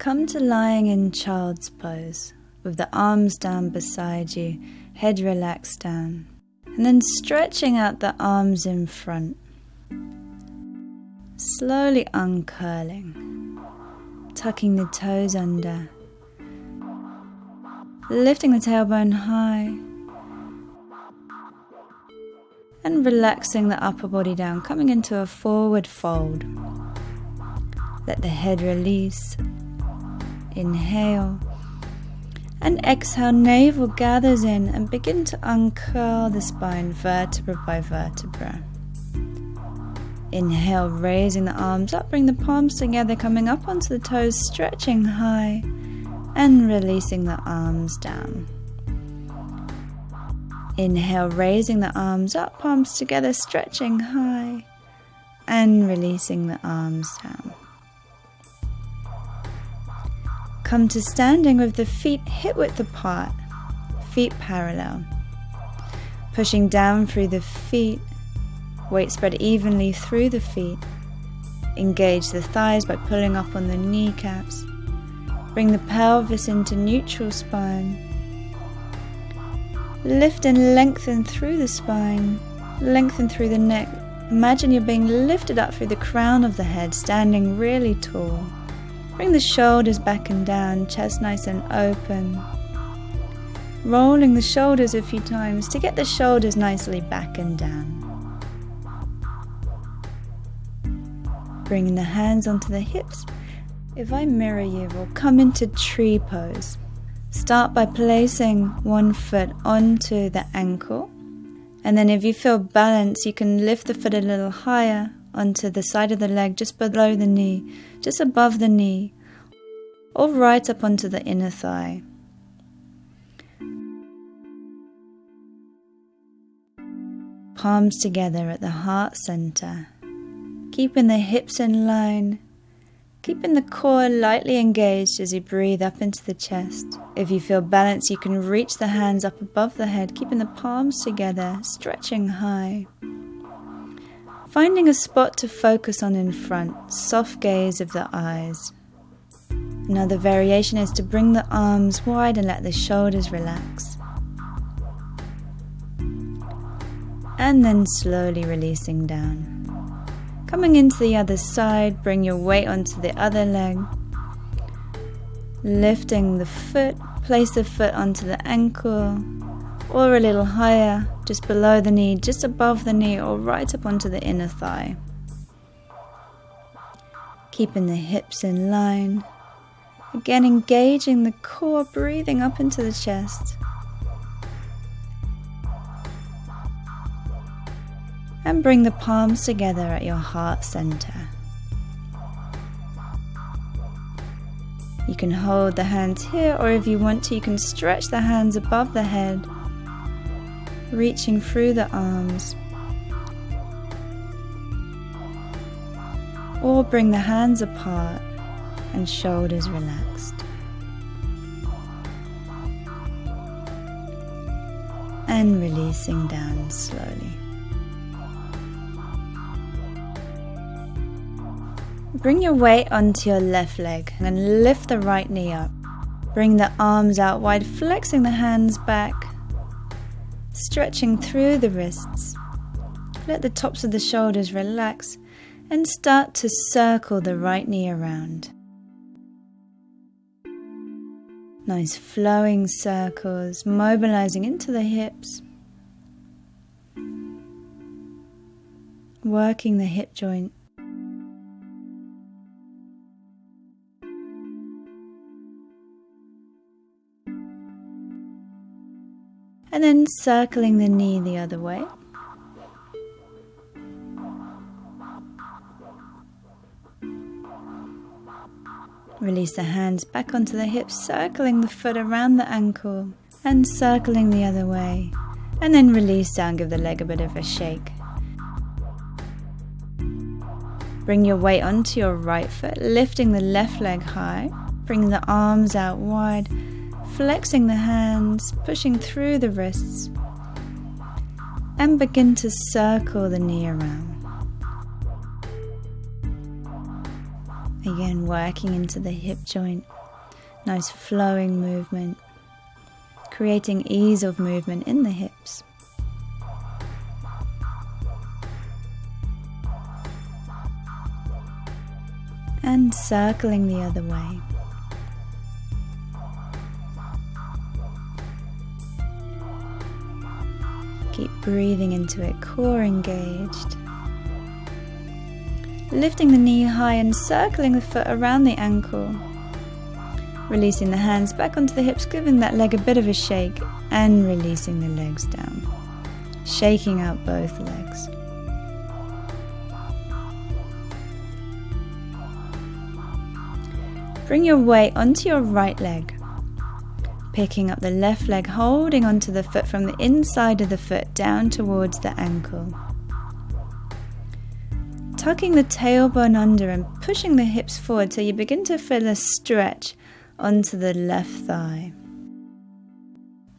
Come to lying in child's pose, with the arms down beside you, head relaxed down, and then stretching out the arms in front, slowly uncurling, tucking the toes under, lifting the tailbone high, and relaxing the upper body down, coming into a forward fold. Let the head release. Inhale, and exhale, navel gathers in and begin to uncurl the spine vertebra by vertebra. Inhale, raising the arms up, bring the palms together, coming up onto the toes, stretching high and releasing the arms down. Inhale, raising the arms up, palms together, stretching high and releasing the arms down. Come to standing with the feet hip width apart, feet parallel. Pushing down through the feet, weight spread evenly through the feet. Engage the thighs by pulling up on the kneecaps. Bring the pelvis into neutral spine. Lift and lengthen through the spine, lengthen through the neck. Imagine you're being lifted up through the crown of the head, standing really tall. Bring the shoulders back and down, chest nice and open. Rolling the shoulders a few times to get the shoulders nicely back and down. Bringing the hands onto the hips. If I mirror you, we'll come into tree pose. Start by placing one foot onto the ankle. And then if you feel balance, you can lift the foot a little higher onto the side of the leg, just below the knee, just above the knee, or right up onto the inner thigh. Palms together at the heart center, keeping the hips in line, keeping the core lightly engaged as you breathe up into the chest. If you feel balance, you can reach the hands up above the head, keeping the palms together, stretching high. Finding a spot to focus on in front, soft gaze of the eyes. Another variation is to bring the arms wide and let the shoulders relax. And then slowly releasing down. Coming into the other side, bring your weight onto the other leg. Lifting the foot, place the foot onto the ankle, or a little higher, just below the knee, just above the knee, or right up onto the inner thigh. Keeping the hips in line. Again, engaging the core, breathing up into the chest. And bring the palms together at your heart center. You can hold the hands here, or if you want to, you can stretch the hands above the head, reaching through the arms. Or bring the hands apart and shoulders relaxed. And releasing down slowly. Bring your weight onto your left leg and lift the right knee up. Bring the arms out wide, flexing the hands back, stretching through the wrists. Let the tops of the shoulders relax and start to circle the right knee around. Nice flowing circles, mobilizing into the hips, working the hip joint. And then circling the knee the other way. Release the hands back onto the hips, circling the foot around the ankle and circling the other way. And then release down, give the leg a bit of a shake. Bring your weight onto your right foot, lifting the left leg high. Bring the arms out wide, flexing the hands, pushing through the wrists. And begin to circle the knee around. Again, working into the hip joint. Nice flowing movement, creating ease of movement in the hips. And circling the other way. Keep breathing into it, core engaged. Lifting the knee high and circling the foot around the ankle. Releasing the hands back onto the hips, giving that leg a bit of a shake and releasing the legs down. Shaking out both legs. Bring your weight onto your right leg. Picking up the left leg, holding onto the foot from the inside of the foot down towards the ankle. Tucking the tailbone under and pushing the hips forward so you begin to feel a stretch onto the left thigh.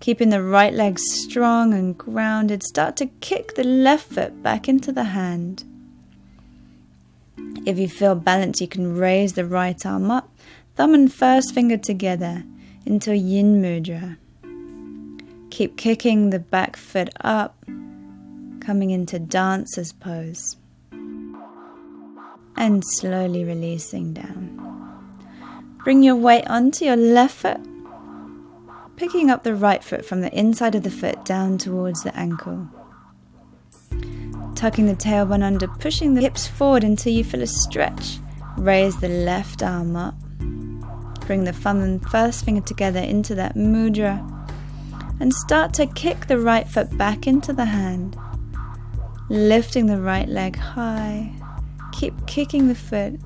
Keeping the right leg strong and grounded, start to kick the left foot back into the hand. If you feel balanced, you can raise the right arm up, thumb and first finger together into a yin mudra. Keep kicking the back foot up, coming into dancer's pose. And slowly releasing down. Bring your weight onto your left foot, picking up the right foot from the inside of the foot down towards the ankle. Tucking the tailbone under, pushing the hips forward until you feel a stretch. Raise the left arm up. Bring the thumb and first finger together into that mudra and start to kick the right foot back into the hand. Lifting the right leg high. Keep kicking the foot,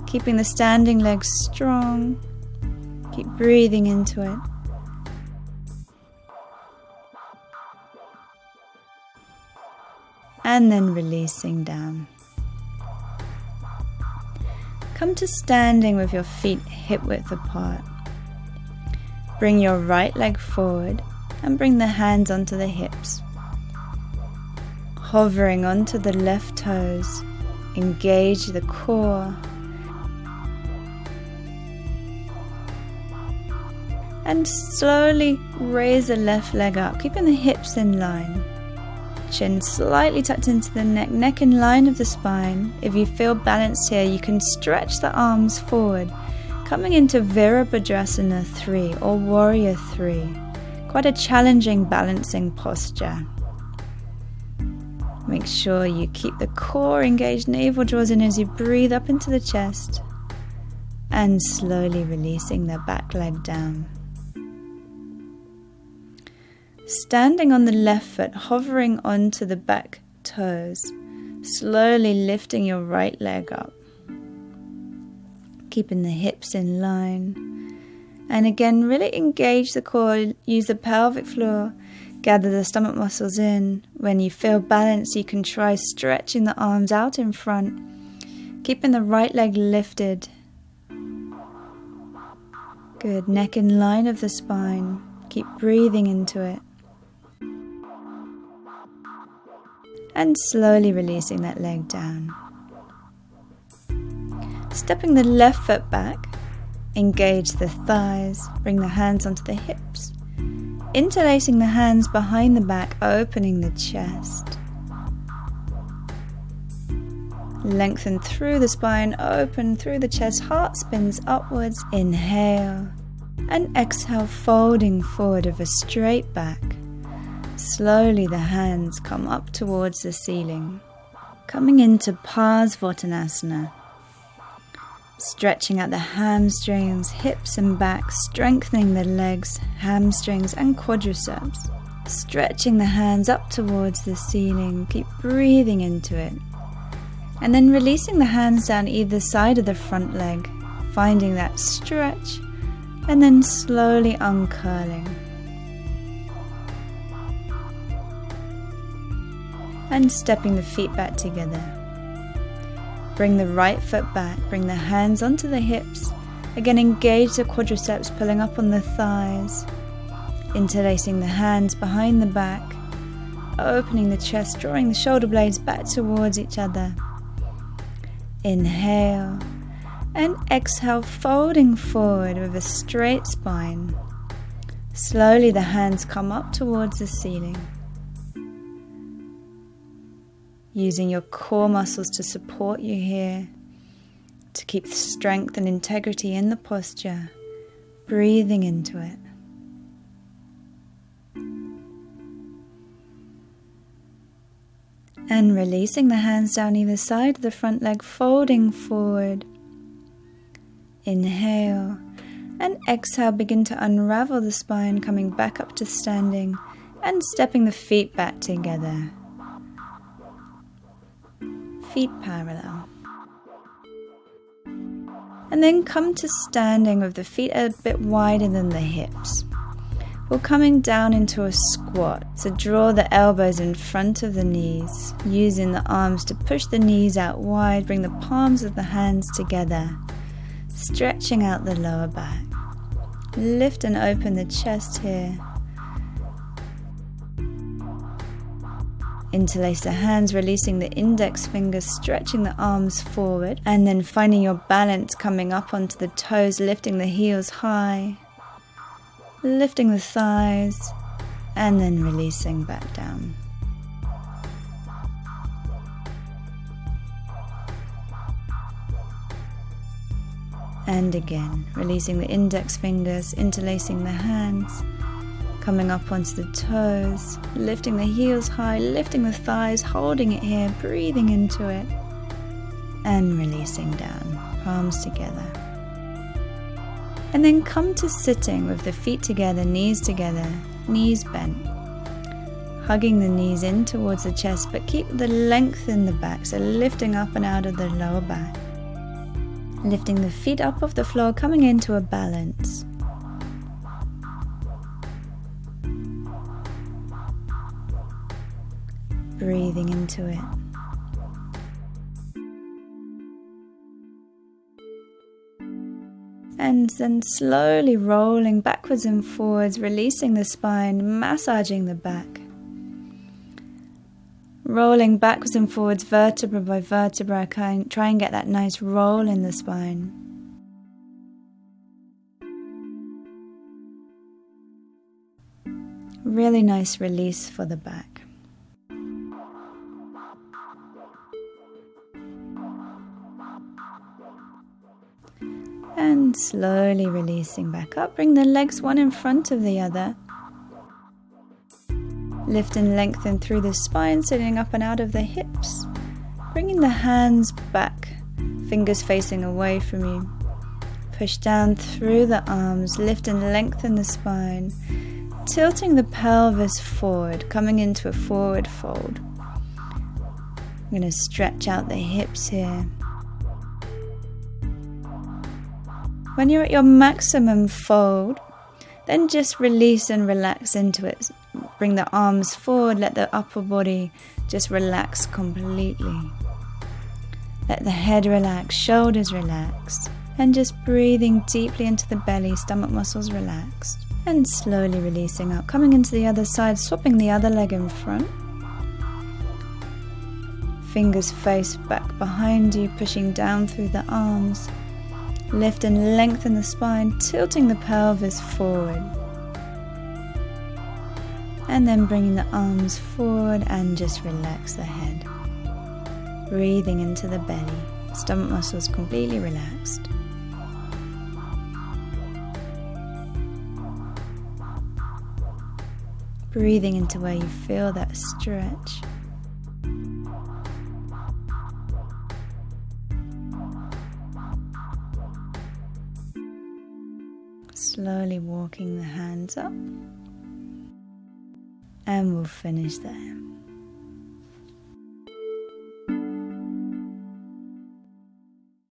keeping the standing leg strong. Keep breathing into it. And then releasing down. Come to standing with your feet hip width apart. Bring your right leg forward and bring the hands onto the hips. Hovering onto the left toes. Engage the core and slowly raise the left leg up, keeping the hips in line. Chin slightly tucked into the neck, neck in line of the spine. If you feel balanced here, you can stretch the arms forward, coming into Virabhadrasana 3 or Warrior 3. Quite a challenging balancing posture. Make sure you keep the core engaged, navel draws in as you breathe up into the chest and slowly releasing the back leg down. Standing on the left foot, hovering onto the back toes, slowly lifting your right leg up. Keeping the hips in line. And again, really engage the core, use the pelvic floor. Gather the stomach muscles in. When you feel balanced, you can try stretching the arms out in front, keeping the right leg lifted. Good, neck in line of the spine. Keep breathing into it. And slowly releasing that leg down. Stepping the left foot back, engage the thighs, bring the hands onto the hips. Interlacing the hands behind the back, opening the chest. Lengthen through the spine, open through the chest, heart spins upwards. Inhale and exhale, folding forward of a straight back. Slowly the hands come up towards the ceiling. Coming into Parsvottanasana. Stretching out the hamstrings, hips and back, strengthening the legs, hamstrings and quadriceps. Stretching the hands up towards the ceiling, keep breathing into it. And then releasing the hands down either side of the front leg, finding that stretch, and then slowly uncurling. And stepping the feet back together. Bring the right foot back, bring the hands onto the hips. Again, engage the quadriceps, pulling up on the thighs. Interlacing the hands behind the back. Opening the chest, drawing the shoulder blades back towards each other. Inhale And exhale, folding forward with a straight spine. Slowly the hands come up towards the ceiling. Using your core muscles to support you here, to keep strength and integrity in the posture, breathing into it. And releasing the hands down either side of the front leg, folding forward. Inhale and exhale, begin to unravel the spine, coming back up to standing and stepping the feet back together. Feet parallel. And then come to standing with the feet a bit wider than the hips. We're coming down into a squat, so draw the elbows in front of the knees, using the arms to push the knees out wide, bring the palms of the hands together, stretching out the lower back. Lift and open the chest here. Interlace the hands, releasing the index fingers, stretching the arms forward, and then finding your balance, coming up onto the toes, lifting the heels high, lifting the thighs, and then releasing back down. And again, releasing the index fingers, interlacing the hands, coming up onto the toes, lifting the heels high, lifting the thighs, holding it here, breathing into it, and releasing down, palms together. And then come to sitting with the feet together, knees bent, hugging the knees in towards the chest, but keep the length in the back, so lifting up and out of the lower back. Lifting the feet up off the floor, coming into a balance. Breathing into it. And then slowly rolling backwards and forwards, releasing the spine, massaging the back. Rolling backwards and forwards, vertebra by vertebra, try and get that nice roll in the spine. Really nice release for the back. And slowly releasing back up, bring the legs one in front of the other. Lift and lengthen through the spine, sitting up and out of the hips. Bringing the hands back, fingers facing away from you. Push down through the arms, lift and lengthen the spine. Tilting the pelvis forward, coming into a forward fold. I'm going to stretch out the hips here. When you're at your maximum fold, then just release and relax into it. Bring the arms forward, let the upper body just relax completely. Let the head relax, shoulders relaxed, and just breathing deeply into the belly, stomach muscles relaxed. And slowly releasing out, coming into the other side, swapping the other leg in front. Fingers face back behind you, pushing down through the arms. Lift and lengthen the spine, tilting the pelvis forward. And then bringing the arms forward and just relax the head. Breathing into the belly, stomach muscles completely relaxed. Breathing into where you feel that stretch. Slowly walking the hands up, and we'll finish there.